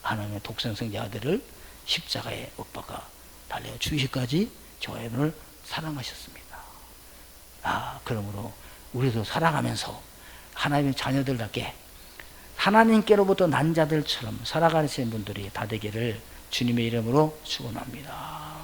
하나님의 독생성자 아들을 십자가에 못 박아 달려 죽이기까지 저희를 사랑하셨습니다. 그러므로 우리도 사랑하면서 하나님의 자녀들답게 하나님께로부터 난 자들처럼 살아가시는 분들이 다 되기를 주님의 이름으로 축원합니다.